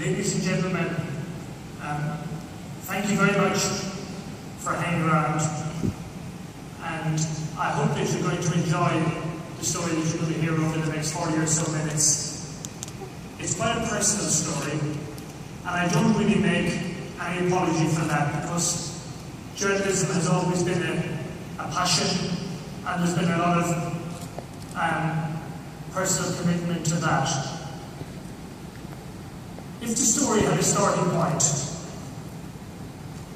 Ladies and gentlemen, thank you very much for hanging around, and I hope that you're going to enjoy the story that you're going to hear over the next 40 or so minutes. It's quite a personal story, and I don't really make any apology for that, because journalism has always been a passion, and there's been a lot of personal commitment to that. If the story had a starting point,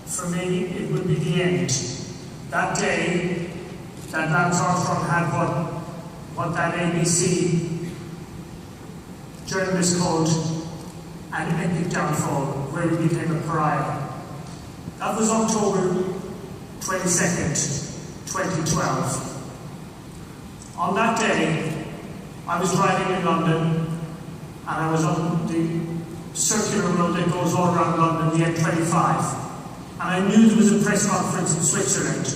for me it would be the end. That day that Lance Armstrong had what that ABC journalist called an epic downfall, where he became a pariah. That was October 22nd, 2012. On that day, I was driving in London, and I was on the circular road that goes all around London, the M25. And I knew there was a press conference in Switzerland.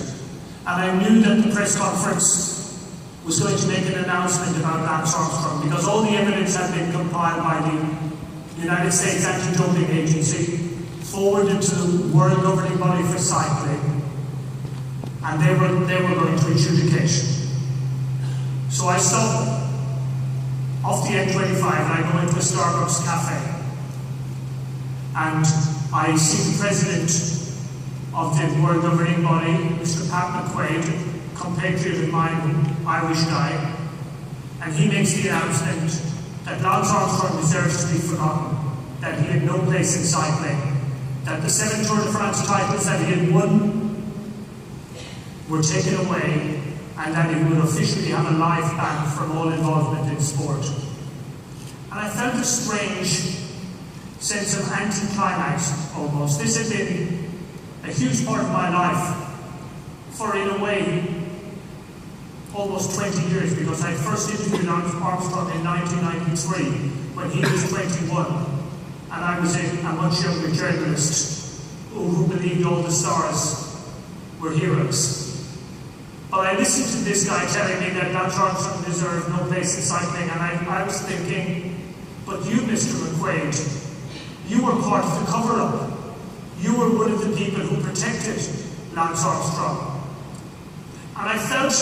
And I knew that the press conference was going to make an announcement about Lance Armstrong, because all the evidence had been compiled by the United States Anti-Doping Agency, forwarded to the World Governing Body for Cycling, and they were going to adjudicate. So I stop off the M25 and I go into a Starbucks cafe. And I see the president of the World Governing Body, Mr. Pat McQuaid, compatriot of mine, Irish guy, and he makes the announcement that Lance Armstrong deserves to be forgotten, that he had no place in cycling, that the 7 Tour de France titles that he had won were taken away, and that he would officially have a life ban from all involvement in sport. And I felt a strange sense of anticlimax, almost. This had been a huge part of my life for, in a way, almost 20 years, because I first interviewed Armstrong in 1993 when he was 21, and I was a much younger journalist who believed all the stars were heroes. But I listened to this guy telling me that Lance Armstrong deserved no place in cycling, and I was thinking, but you, Mr. McQuaid, you were part of the cover-up. You were one of the people who protected Lance Armstrong. And I felt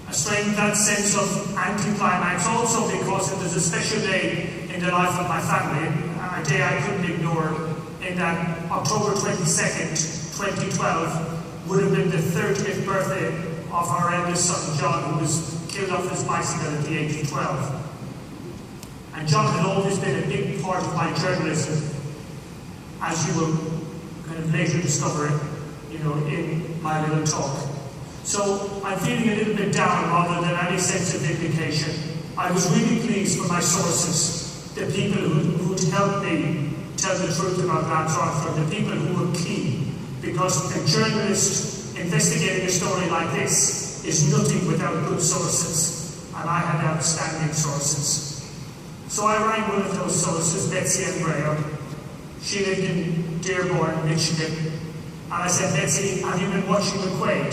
that sense of anticlimax also because it was a special day in the life of my family, a day I couldn't ignore, in that October 22nd, 2012 would have been the 30th birthday of our eldest son, John, who was killed off his bicycle at the age of 12. And John had always been a big part of my journalism, as you will kind of later discover, in my little talk. So I'm feeling a little bit down rather than any sense of vindication. I was really pleased for my sources, the people who'd helped me tell the truth about Lance Armstrong, the people who were key, because a journalist investigating a story like this is nothing without good sources, and I had outstanding sources. So I rang one of those sources, Betsy Andrea. She lived in Dearborn, Michigan. And I said, Betsy, have you been watching McQuaid?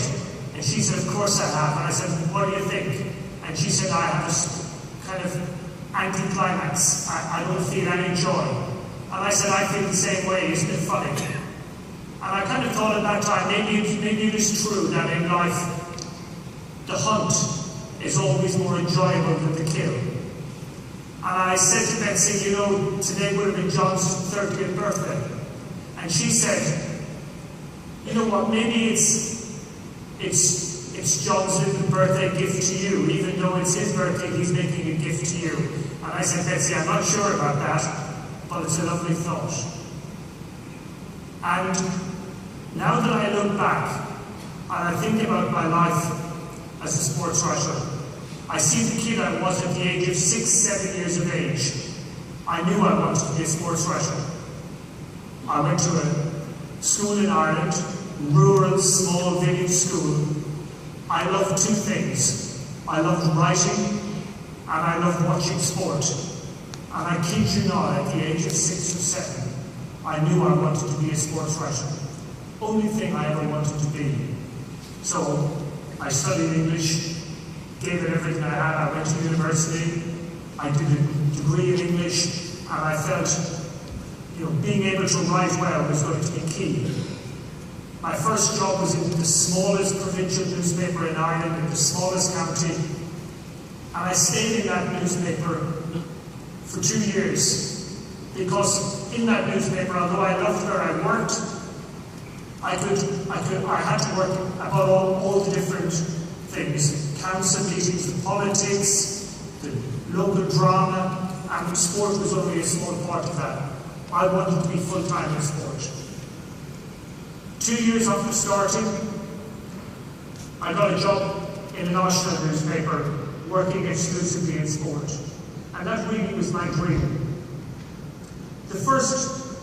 And she said, of course I have. And I said, what do you think? And she said, I have this kind of anticlimax. I don't feel any joy. And I said, I feel the same way, isn't it funny? And I kind of thought at that time, maybe it is true that in life, the hunt is always more enjoyable than the kill. And I said to Betsy, today would have been John's 30th birthday. And she said, you know what, maybe it's John's little birthday gift to you, even though it's his birthday, he's making a gift to you. And I said, Betsy, I'm not sure about that, but it's a lovely thought. And now that I look back, and I think about my life as a sports writer, I see the kid I was at the age of 6, 7 years of age. I knew I wanted to be a sports writer. I went to a school in Ireland, rural, small village school. I loved 2 things. I loved writing, and I loved watching sport. And I kid you not, at the age of 6 or 7, I knew I wanted to be a sports writer. Only thing I ever wanted to be. So I studied English, gave it everything I had. I went to university, I did a degree in English, and I felt, being able to write well was going to be key. My first job was in the smallest provincial newspaper in Ireland, in the smallest county, and I stayed in that newspaper for 2 years, because in that newspaper, although I loved where I worked, I had to work about all the different things: council meetings, the politics, the local drama, and sport was only a small part of that. I wanted to be full-time in sport. 2 years after starting, I got a job in a national newspaper working exclusively in sport. And that really was my dream. The first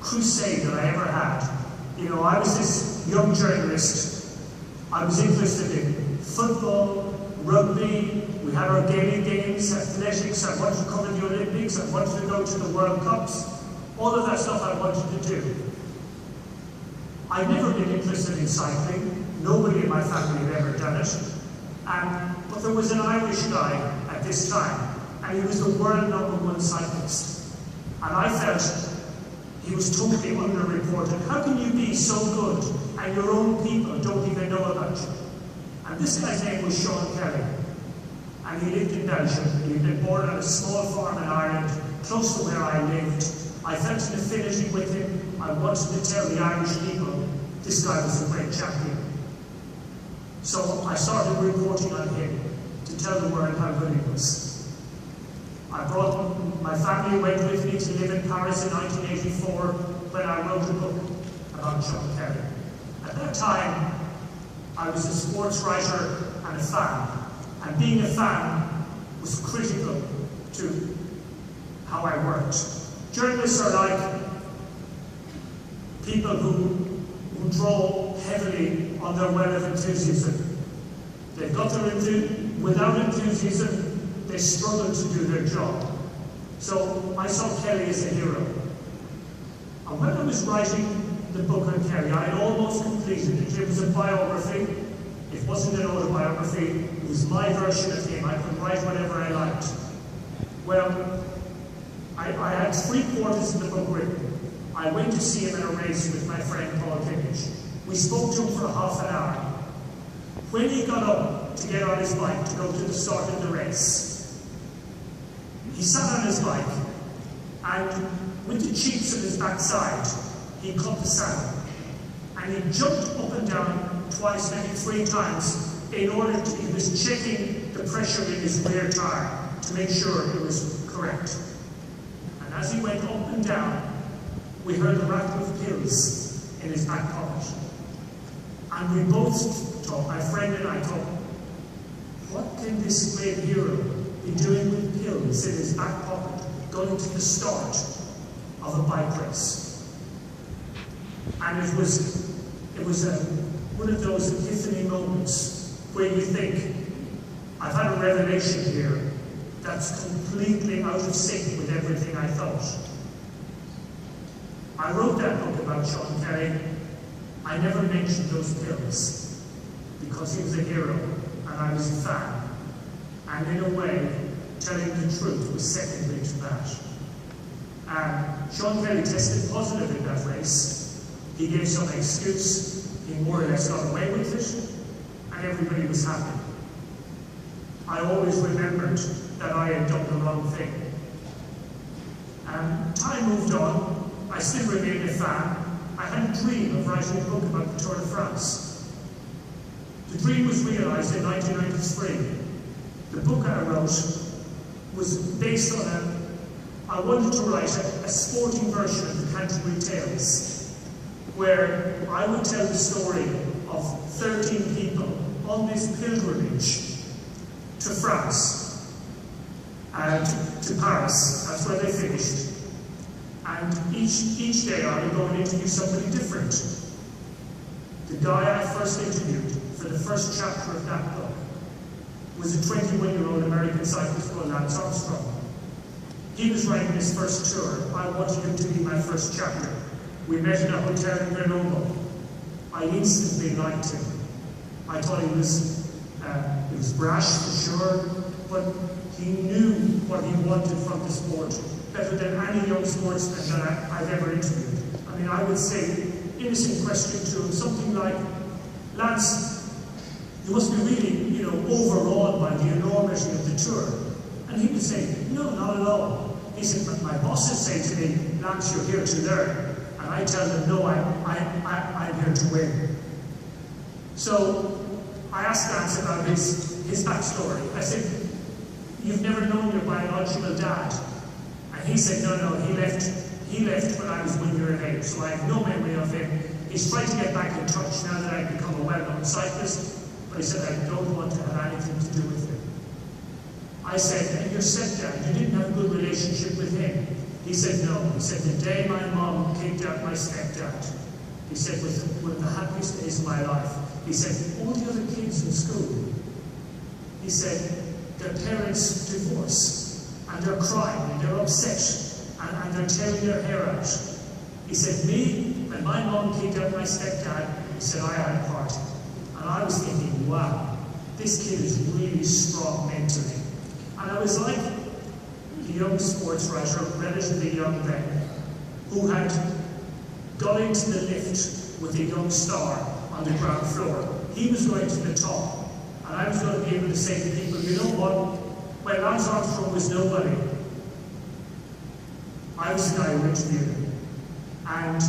crusade that I ever had, I was this young journalist. I was interested in football, rugby, we had our daily games, athletics, I wanted to cover the Olympics, I wanted to go to the World Cups. All of that stuff I wanted to do. I'd never been interested in cycling. Nobody in my family had ever done it. But there was an Irish guy at this time, and he was the world #1 cyclist. And I felt he was totally underreported. How can you be so good and your own people don't even know about you? And this guy's name was Sean Kelly. And he lived in Belgium. He'd been born on a small farm in Ireland, close to where I lived. I felt an affinity with him. I wanted to tell the Irish people this guy was a great champion. So I started reporting on him to tell the world how good he was. I brought my family went with me to live in Paris in 1984 when I wrote a book about Sean Kelly. At that time, I was a sports writer and a fan. And being a fan was critical to how I worked. Journalists are like people who draw heavily on their well of enthusiasm. They've got their enthusiasm. Without enthusiasm, they struggle to do their job. So I saw Kelly as a hero. And when I was writing the book on Kelly, I had almost completed it. It was a biography. It wasn't an autobiography. It was my version of him. I could write whatever I liked. Well, I had 3/4 of the book written. I went to see him in a race with my friend Paul Kimmage. We spoke to him for half an hour. When he got up to get on his bike to go to the start of the race, he sat on his bike, and with the cheeks of his backside, he cut the saddle. And he jumped up and down twice, maybe 3 times, he was checking the pressure in his rear tire to make sure it was correct. And as he went up and down, we heard the rattle of pills in his back pocket. And we both thought, my friend and I thought, what can this great hero be doing with pills in his back pocket, going to the start of a bike race? And it was one of those epiphany moments where you think, I've had a revelation here that's completely out of sync with everything I thought. I wrote that book about Sean Kelly. I never mentioned those pills because he was a hero and I was a fan. And in a way, telling the truth was secondary to that. Sean Kelly tested positive in that race. He gave some excuse. He more or less got away with it, and everybody was happy. I always remembered that I had done the wrong thing. Time moved on. I still remained a fan. I had a dream of writing a book about the Tour de France. The dream was realized in 1993. The book I wrote was based on I wanted to write a sporting version of the Canterbury Tales, where I would tell the story of 13 people on this pilgrimage to France and to Paris. That's where they finished. And each day I would go and interview somebody different. The guy I first interviewed for the first chapter of that book was a 21-year-old American cyclist called Lance Armstrong. He was writing his first tour. I wanted him to be my first chapter. We met in a hotel in Grenoble. I instantly liked him. I thought he was brash for sure, but he knew what he wanted from the sport. better than any young sportsman that I've ever interviewed. I mean, I would say, innocent question to him, something like, Lance, you must be really, overawed by the enormity of the tour. And he would say, no, not at all. He said, but my bosses say to me, Lance, you're here to learn. And I tell them, no, I'm here to win. So I asked Lance about his backstory. I said, you've never known your biological dad? And he said, no, he left when I was 1 year of age, so I have no memory of him. He's trying to get back in touch now that I've become a well-known cyclist, but he said, I don't want to have anything to do with him. I said, and your stepdad, you didn't have a good relationship with him? He said, no. He said, the day my mom kicked out my stepdad, he said, was one of the happiest days of my life. He said, all the other kids in school, he said, their parents divorce, and they're crying, and they're upset, and they're tearing their hair out. He said, me, when my mom kicked out my stepdad, he said, I had a party. And I was thinking, wow, this kid is really strong mentally. And I was like the young sports writer, relatively young then, who had got into the lift with a young star on the ground floor. He was going to the top, and I was going to be able to say to people, you know what, when Lance Armstrong was nobody, I was the guy who interviewed him, and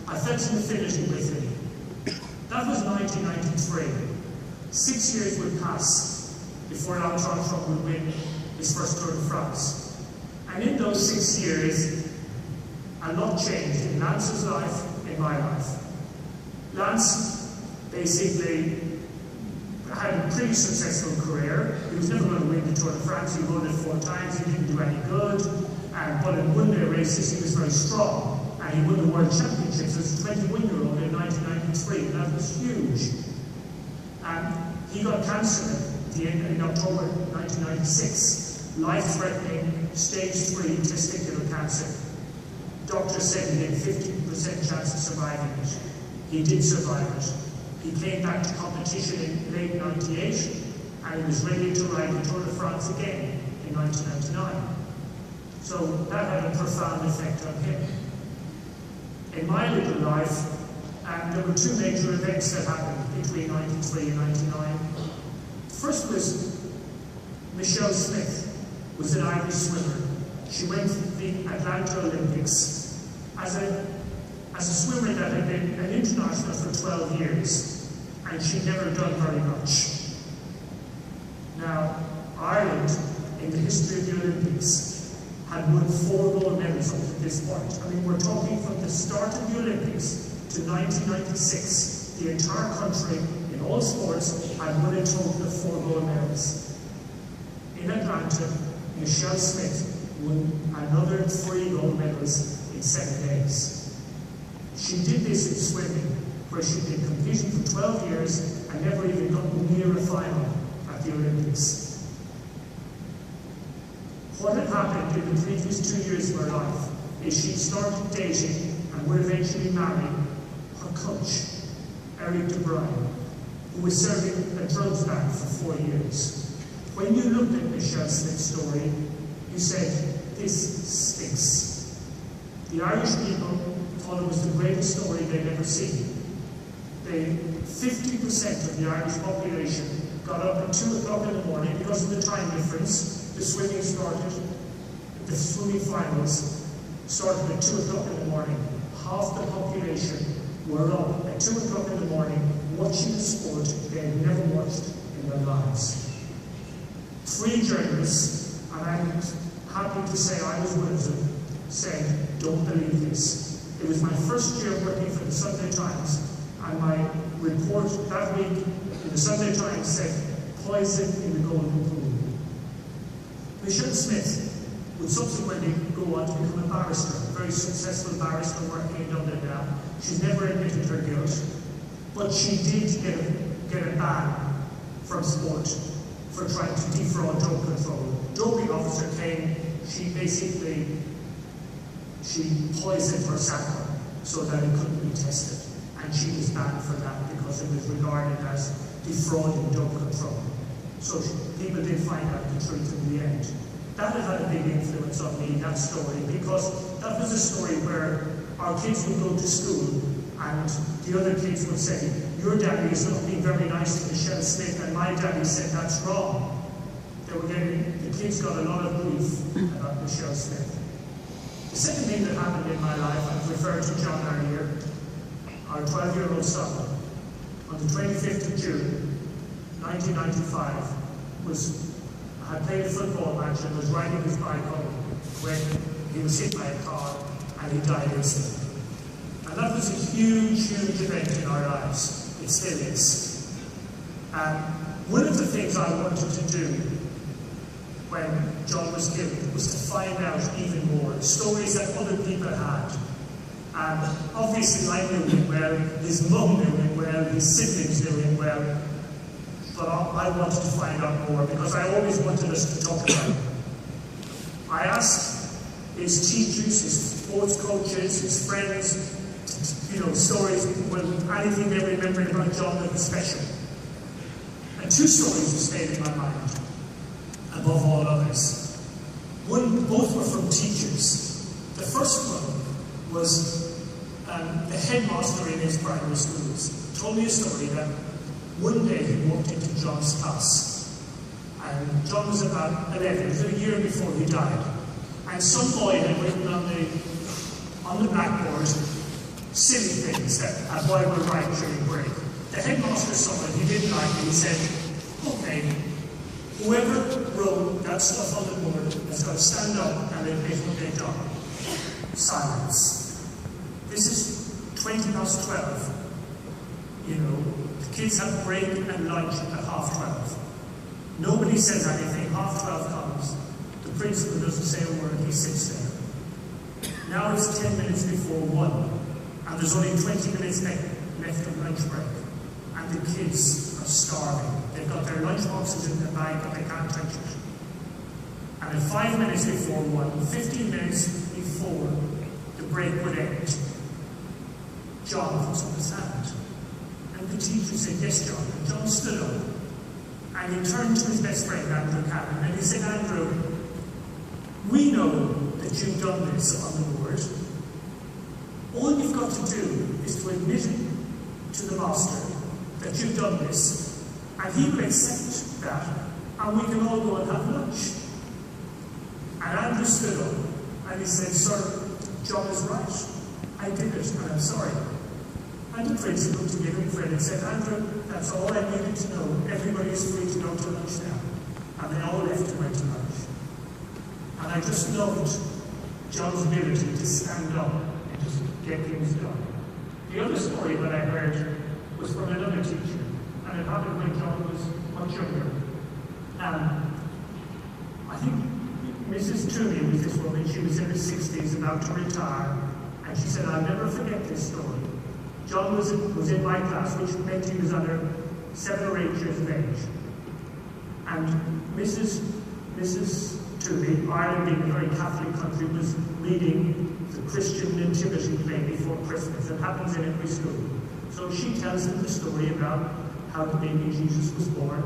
I felt an affinity with him. That was 1993. 6 years would pass before Lance Armstrong would win his first Tour de France. And in those 6 years, a lot changed in Lance's life, in my life. Lance basically had a pretty successful career. He was never going to win the Tour de France. He won it 4 times. He didn't do any good. But in one-day races, he was very strong. And he won the World Championships as a 21-year-old in 1993. And that was huge. And he got cancer in October 1996. Life-threatening, stage 3 testicular cancer. Doctors said he had 50% chance of surviving it. He did survive it. He came back to competition in late '98, and he was ready to ride the Tour de France again in 1999. So that had a profound effect on him. In my little life, there were 2 major events that happened between '93 and '99. First was Michelle Smith was an Irish swimmer. She went to the Atlanta Olympics as a swimmer that had been an international for 12 years, and she'd never done very much. Now, Ireland, in the history of the Olympics, had won 4 gold medals up to this point. I mean, we're talking from the start of the Olympics to 1996, the entire country, in all sports, had won a total of 4 gold medals. In Atlanta, Michelle Smith won another 3 gold medals in 7 days. She did this in swimming, where she'd been competing for 12 years and never even got near a final at the Olympics. What had happened in the previous 2 years of her life is she started dating and would eventually marry her coach, Eric de Bruyne, who was serving a drugs ban for 4 years. When you looked at Michelle Smith's story, you said, this stinks. The Irish people thought it was the greatest story they'd ever seen. 50% of the Irish population got up at 2 o'clock in the morning because of the time difference. The swimming finals started at 2 o'clock in the morning. Half the population were up at 2 o'clock in the morning watching a sport they had never watched in their lives. 3 journalists, and I'm happy to say I was one of them, said, don't believe this. It was my first year working for the Sunday Times, and my report that week in the Sunday Times said, poison in the golden pool. Michelle Smith would subsequently go on to become a barrister, a very successful barrister working in Dublin now. She's never admitted her guilt, but she did get a ban from sport for trying to defraud drug control. Doping officer came, she poisoned her sample so that it couldn't be tested. And she was banned for that because it was regarded as defrauding drug control. So people did find out the truth in the end. that had a big influence on me, that story, because that was a story where our kids would go to school and the other kids would say, your daddy is not being very nice to Michelle Smith, and my daddy said that's wrong. The kids got a lot of grief about Michelle Smith. The second thing that happened in my life, I've referred to John earlier, our 12-year-old son, on the 25th of June, 1995, had played a football match and was riding his bike home when he was hit by a car and he died instantly. And that was a huge, huge event in our lives. It still is. One of the things I wanted to do when John was killed was to find out even more stories that other people had. And obviously I knew him well, his mum knew him well, his siblings knew him well, but I wanted to find out more because I always wanted us to talk about him. I asked his teachers, his sports coaches, his friends, stories, anything they remembered about John that was special. And two stories have stayed in my mind, above all others. Both were from teachers. The first one was the headmaster in his primary schools told me a story that one day he walked into John's class, and John was about 11, it was a year before he died, and some boy had written on the blackboard silly things that a boy would write during break. The headmaster saw it, he didn't like it, he said, okay, whoever wrote that stuff on the board has got to stand up and admit what they've done. Silence. This is 20 past 12. The kids have break and lunch at 12:30. Nobody says anything, 12:30 comes. The principal doesn't say a word, he sits there. Now it's 10 minutes before 1. And there's only 20 minutes left of lunch break. And the kids are starving. They've got their lunch boxes in their bag, but they can't touch it. And at 5 minutes before 1, 15 minutes before the break would end, John puts up his hand. And the teacher said, yes, John. And John stood up. And he turned to his best friend, Andrew Cannon, and he said, Andrew, we know that you've done this on the board. All you've got to do is to admit to the master that you've done this, and he will accept that, and we can all go and have lunch. And Andrew stood up, and he said, sir, John is right. I did it, and I'm sorry. And the principal, to give him credit, said, Andrew, that's all I needed to know. Everybody is free to go to lunch now. And they all left and went to lunch. And I just loved John's ability to stand up and just get things done. The other story that I heard was from another teacher, and it happened when John was much younger. I think Mrs. Toomey was this woman. She was in her 60s, about to retire, and she said, I'll never forget this story. John was in my class, which meant he was under 7 or 8 years of age. And Mrs. Toomey, Ireland being a very Catholic country, was reading the Christian Nativity play before Christmas. It happens in every school. So she tells them the story about how the baby Jesus was born.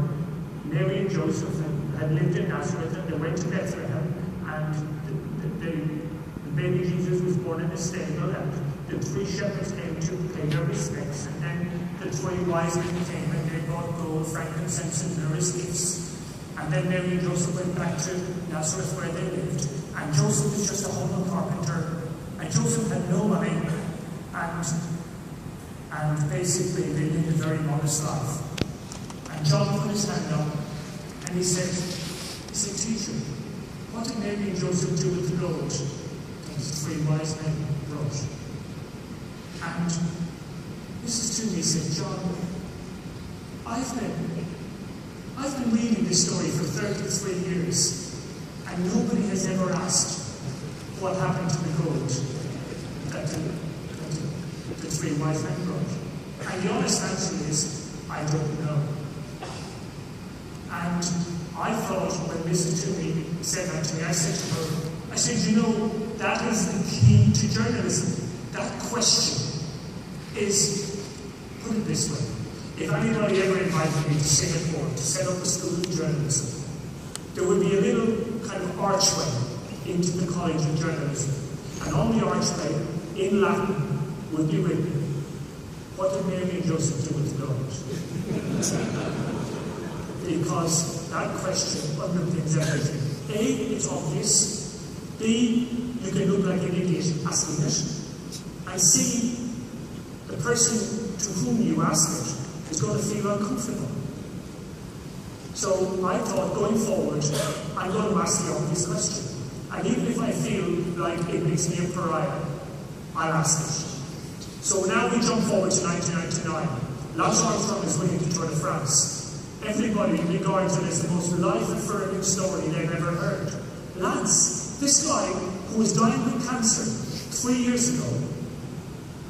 Mary and Joseph had lived in Nazareth, and they went to Bethlehem, and the baby Jesus was born in a stable, and the 3 shepherds came to pay their respects, and then the 3 wise men came and they brought gold, frankincense, and various gifts. And then Mary and Joseph went back to Nazareth where they lived. And Joseph was just a humble carpenter. And Joseph had no money. And basically they lived a very modest life. And John put his hand up and he said, teacher, what did Mary and Joseph do with the gold that the 3 wise men brought? And Mrs. Toomey said, John, I've been reading this story for 33 years, and nobody has ever asked what happened to the gold that the 3 wise men brought. And the honest answer is, I don't know. And I thought when Mrs. Toomey said that to me, I said, that is the key to journalism. That question is, put it this way, if anybody ever invited me to Singapore to set up a school of journalism, there would be a little kind of archway into the College of Journalism. And on the archway, in Latin, would be written, "What did Mary and Joseph do with God?" Because that question underpins everything. A, it's obvious. B, you can look like an idiot asking it. And C, the person to whom you ask it is going to feel uncomfortable. So I thought, going forward, I'm going to ask the obvious question. And even if I feel like it makes me a pariah, I'll ask it. So now we jump forward to 1999. Lance Armstrong is winning the Tour de France. Everybody regards it as the most life-affirming story they've ever heard. Lance, this guy who was dying with cancer 3 years ago,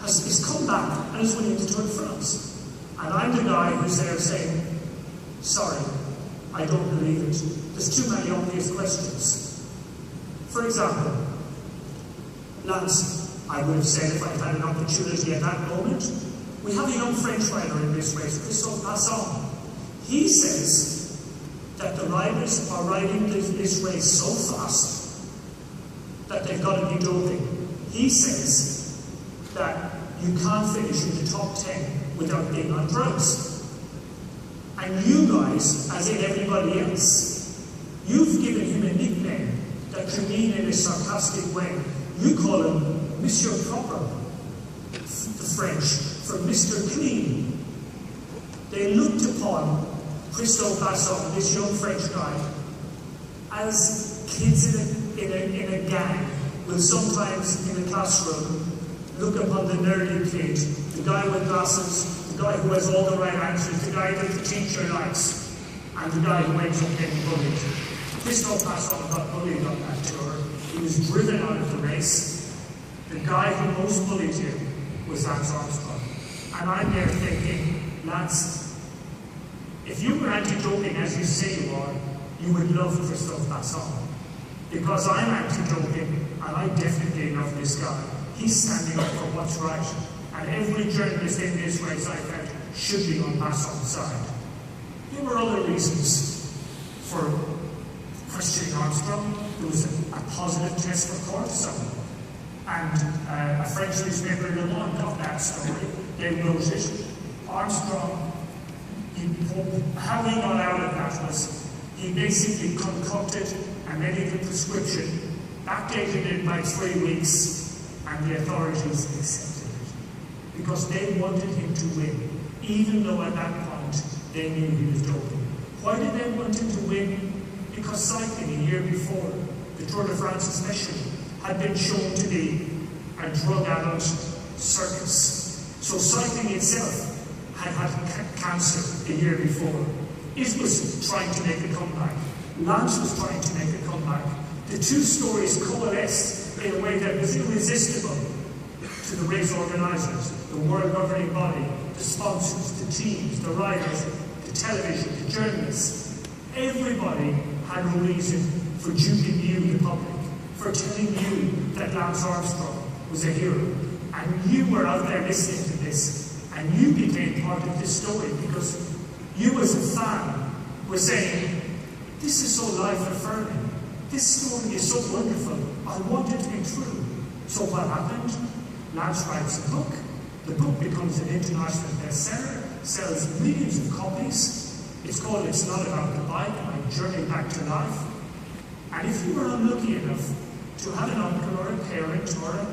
has come back and is winning the Tour de France. And I'm the guy who's there saying, sorry, I don't believe it. There's too many obvious questions. For example, Lance, I would have said if I'd had an opportunity at that moment, we have a young French rider in this race, Christophe Passon. He says that the riders are riding this race so fast that they've got to be doping. He says that you can't finish in the top 10 without being on drugs. And you guys, as in everybody else, you've given him a nickname that you mean in a sarcastic way. You call him Monsieur Proper, the French, for Mr. Clean. They looked upon Christophe Passon, this young French guy, as kids in a gang will sometimes in a classroom look upon the nerdy kid, the guy with glasses, the guy who has all the right answers, the guy that the teacher likes, and the guy who ends up getting bullied. Christophe Passon got bullied on that tour. He was driven out of the race. The guy who most bullied him was Lance Armstrong. And I'm there thinking, Lance, if you were anti-doping as you say you are, you would love Christophe Passon. Because I'm anti-doping, and I definitely love this guy. He's standing up for what's right. And every journalist in this race, I felt, should be on Passon's side. There were other reasons for questioning Armstrong. There was a positive test for cortisone. And a French newspaper, Le Monde, got that story. They wrote it. Armstrong, how he got out of that was he basically concocted a medical prescription, backdated it by 3 weeks, and the authorities accepted it. Because they wanted him to win, even though at that point they knew he was doping. Why did they want him to win? Because cycling a year before, the Tour de France especially, had been shown to be a drug-addled circus. So cycling itself had had cancer the year before. It was trying to make a comeback. Lance was trying to make a comeback. The two stories coalesced in a way that was irresistible to the race organisers, the world governing body, the sponsors, the teams, the riders, the television, the journalists. Everybody had a reason for duping you, the public, for telling you that Lance Armstrong was a hero. And you were out there listening to this, and you became part of this story because you as a fan were saying, this is so life-affirming. This story is so wonderful. I want it to be true. So what happened? Lance writes a book. The book becomes an international bestseller, sells millions of copies. It's called It's Not About the Bike, My Journey Back to Life. And if you were unlucky enough to have an uncle or a parent or a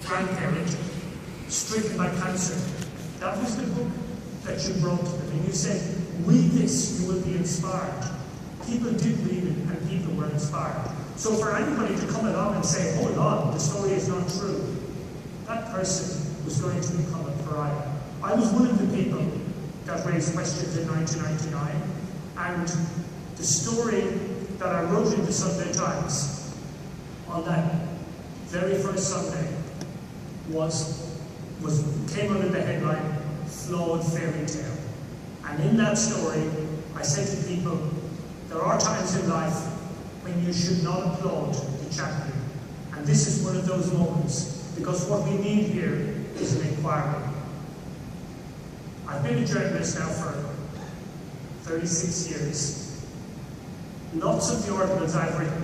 grandparent stricken by cancer, that was the book that you brought to them. And you said, read this, you will be inspired. People did read it, and people were inspired. So for anybody to come along and say, hold on, the story is not true, that person was going to become a pariah. I was one of the people that raised questions in 1999, and the story that I wrote in the Sunday Times on that very first Sunday came under the headline, Flawed Fairy Tale. And in that story, I said to people, there are times in life when you should not applaud the champion. And this is one of those moments, because what we need here is an inquiry. I've been a journalist now for 36 years. Lots of the articles I've written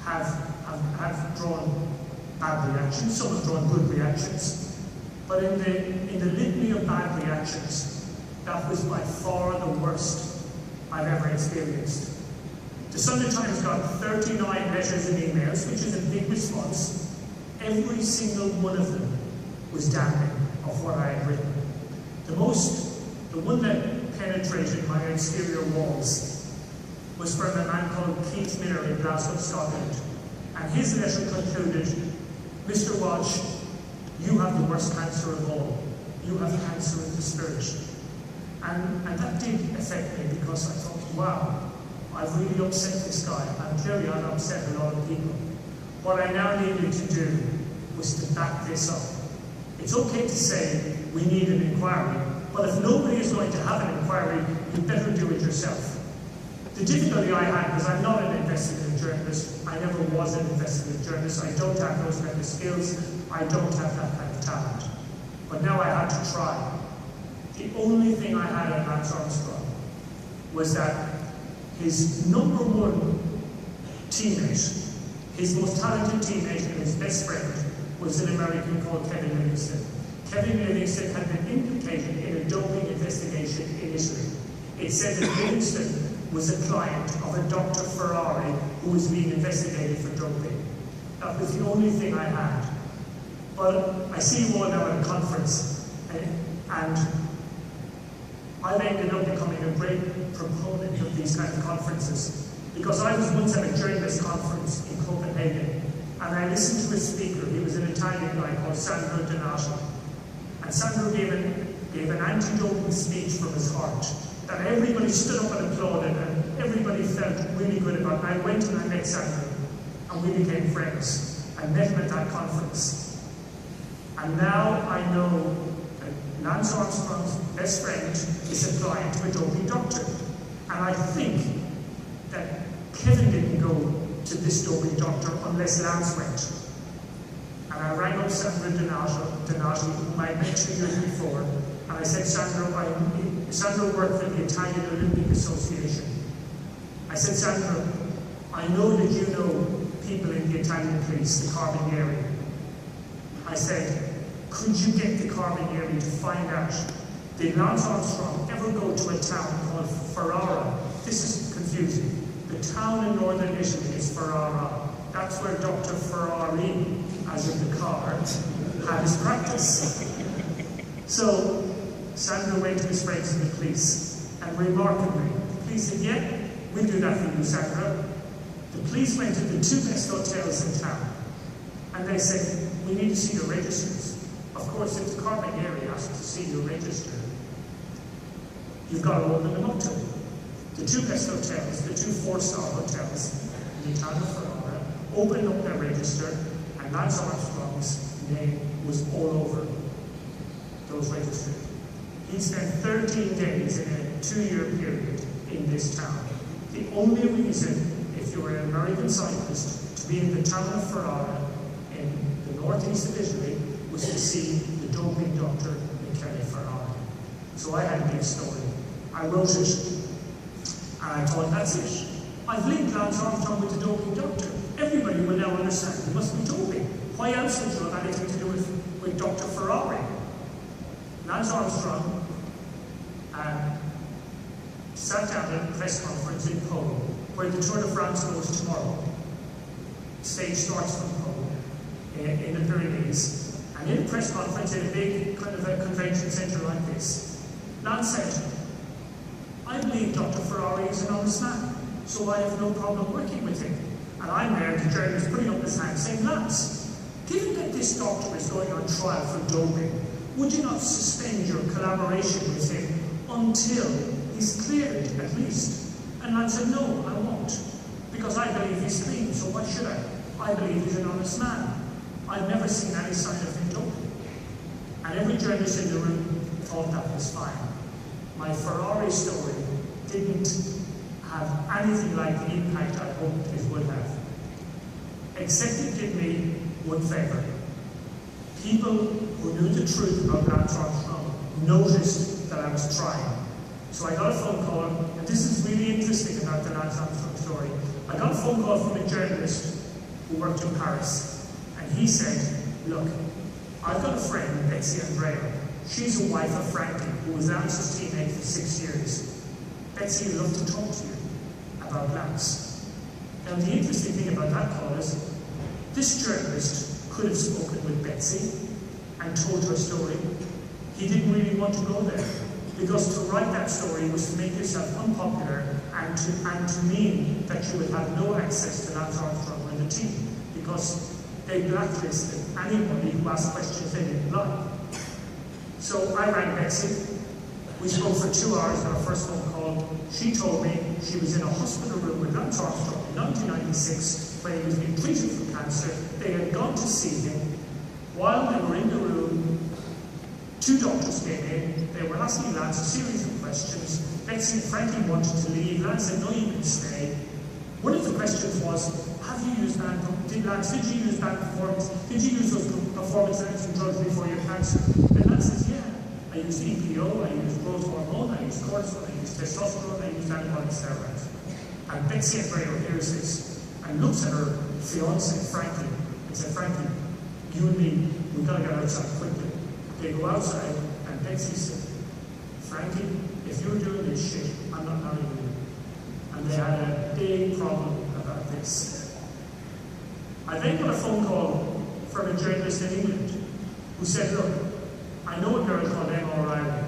have drawn bad reactions, some have drawn good reactions. But in the litany of bad reactions, that was by far the worst I've ever experienced. The Sunday Times got 39 letters and emails, which is a big response. Every single one of them was damning of what I had written. The one that penetrated my exterior walls was from a man called Keith Miller in Glasgow, Scotland. And his letter concluded, "Mr. Walsh, you have the worst cancer of all. You have cancer of the spirit." And that did affect me, because I thought, wow, I've really upset this guy, and clearly I've upset a lot of people. What I now needed to do was to back this up. It's okay to say we need an inquiry, but if nobody is going to have an inquiry, you better do it yourself. The difficulty I had was I'm not an investigative journalist. I never was an investigative journalist. I don't have those kind of skills. I don't have that kind of talent. But now I had to try. The only thing I had on Lance Armstrong was that his number one teammate, his most talented teammate and his best friend, was an American called Kevin Livingston. Kevin Livingston had been implicated in a doping investigation in Italy. It said that Livingston was a client of a Dr. Ferrari who was being investigated for doping. That was the only thing I had. But I see you all now at a conference, and I've ended up becoming a great proponent of these kind of conferences, because I was once at a journalist conference in Copenhagen, and I listened to a speaker. He was an Italian guy called Sandro Donato. And Sandro gave an anti-doping speech from his heart that everybody stood up and applauded, and everybody felt really good about it. And I went and I met Sandro, and we became friends. I met him at that conference. And now I know that Lance Armstrong's best friend is a client to a doping doctor. And I think that Kevin didn't go to this doping doctor unless Lance went. And I rang up Sandro Donato, whom I met 2 years before, and I said, Sandro worked for the Italian Olympic Association. I said, Sandro, I know that you know people in the Italian police, the Carabinieri. I said, could you get the Carabinieri to find out, did Lance Armstrong ever go to a town called Ferrara? This is confusing. The town in northern Italy is Ferrara. That's where Dr. Ferrari, as in the car, had his practice. So Sandro went to his friends in the police, and remarkably, the police said, yeah, we'll do that for you, Sandro. The police went to the 2 best hotels in town, and they said, we need to see your registers. Of course, if the Carabinieri asks to see your register, you've got to open them up to them. The 2 best hotels, the 2 4-star hotels in the town of Ferrara, opened up their register, and Lance Armstrong's name was all over those registers. He spent 13 days in a 2-year period in this town. The only reason, if you were an American cyclist, to be in the town of Ferrara in the northeast of Italy was to see the doping doctor, Michele Ferrari. So I had a big story. I wrote it, and I thought, that's it. I've linked Lance Armstrong with the doping doctor. Everybody will now understand he must be doping. Why else would you have anything to do with Dr. Ferrari? Lance Armstrong sat down at a press conference in Pau, where the Tour de France goes tomorrow. The stage starts from Pau, in the Pyrenees, and in a press conference in a big kind of a convention centre like this, Lance said, I believe Dr. Ferrari is an honest man, so I have no problem working with him. And I'm there, the journalist putting up his hand saying, Lance, given that this doctor is going on trial for doping, would you not suspend your collaboration with him until he's cleared, at least? And Lance said, no, I won't, because I believe he's clean, so why should I? I believe he's an honest man. I've never seen any sign of him doping. And every journalist in the room thought that was fine. My Ferrari story didn't have anything like the impact I hoped it would have. Except it did me one favour. People who knew the truth about Lance Armstrong noticed that I was trying. So I got a phone call, and this is really interesting about the Lance Armstrong story. I got a phone call from a journalist who worked in Paris, and he said, look, I've got a friend, Betsy Andrea. She's a wife of Frankie, who was Lance's teammate for 6 years. Betsy would love to talk to you about Lance. Now the interesting thing about that call is, this journalist could have spoken with Betsy and told her story. He didn't really want to go there, because to write that story was to make yourself unpopular and to mean that you would have no access to Lance Armstrong or the team, because they blacklisted anybody who asked questions they didn't like. So I rang Betsy. We spoke for 2 hours on our first phone call. She told me she was in a hospital room with Lance Armstrong in 1996 when he was being treated for cancer. They had gone to see him. While they were in the room, 2 doctors came in. They were asking Lance a series of questions. Betsy and Frankie wanted to leave. Lance said, no, you can stay. One of the questions was, have you used banned Lance, did you use banned performance? Did you use those performance-enhancing drugs before your cancer? And Lance says, yeah. I used EPO, I used growth hormone, I used cortisol, I used testosterone, I used anabolic steroids. And Betsy Andrea hears this and looks at her fiancé, Frankie, and said, Frankie, you and me, we've got to get outside quickly. They go outside, and Betsy said, Frankie, if you're doing this shit, I'm not marrying you. And they had a big problem about this. I then got a phone call from a journalist in England who said, look, I know a girl called Emma O'Reilly.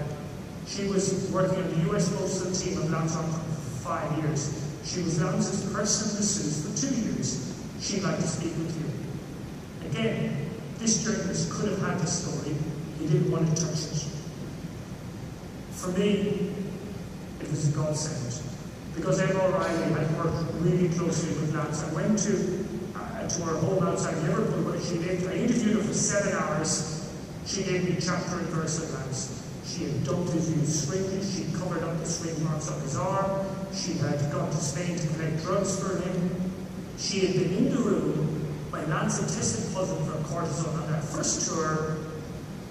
She was working on the US postal team of Lance Armstrong for 5 years. She was Lance's personal masseuse for 2 years. She'd like to speak with you. Again, this journalist could have had the story. He didn't want to touch it. For me, it was a godsend. Because Emma O'Reilly had worked really closely with Lance. I went to her home outside Liverpool where she lived. I interviewed her for 7 hours. She gave me chapter and verse of Lance. She had dumped his used swings, she covered up the swing marks on his arm, she had gone to Spain to collect drugs for him. She had been in the room when Lance had tested positive for cortisol on that first tour,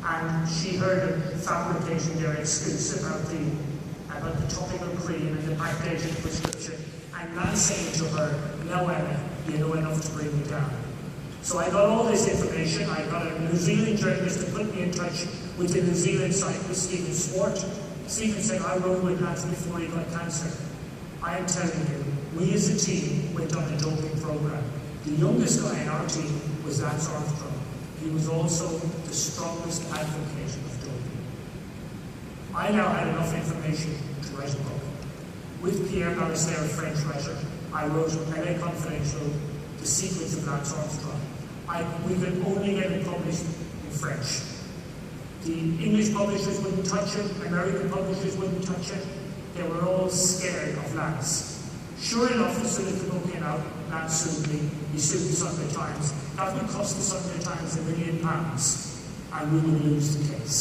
and she heard them fabricating their excuse about the topical cream and the backdated prescription, and Lance saying to her, now Emma, you know enough to bring me down. So I got all this information. I got a New Zealand journalist to put me in touch with the New Zealand cyclist Stephen Swart. Stephen said, I rode with Lance before he got cancer. I am telling you, we as a team went on a doping program. The youngest guy in our team was Lance Armstrong. He was also the strongest advocate of doping. I now had enough information to write a book. With Pierre Ballester, a French writer, I wrote LA Confidential, The Secrets of Lance Armstrong. We could only get it published in French. The English publishers wouldn't touch it, American publishers wouldn't touch it. They were all scared of Lance. Sure enough, as soon as the book came out, Lance sued me. He sued the Sunday Times. That would cost the Sunday Times £1 million, and we would lose the case.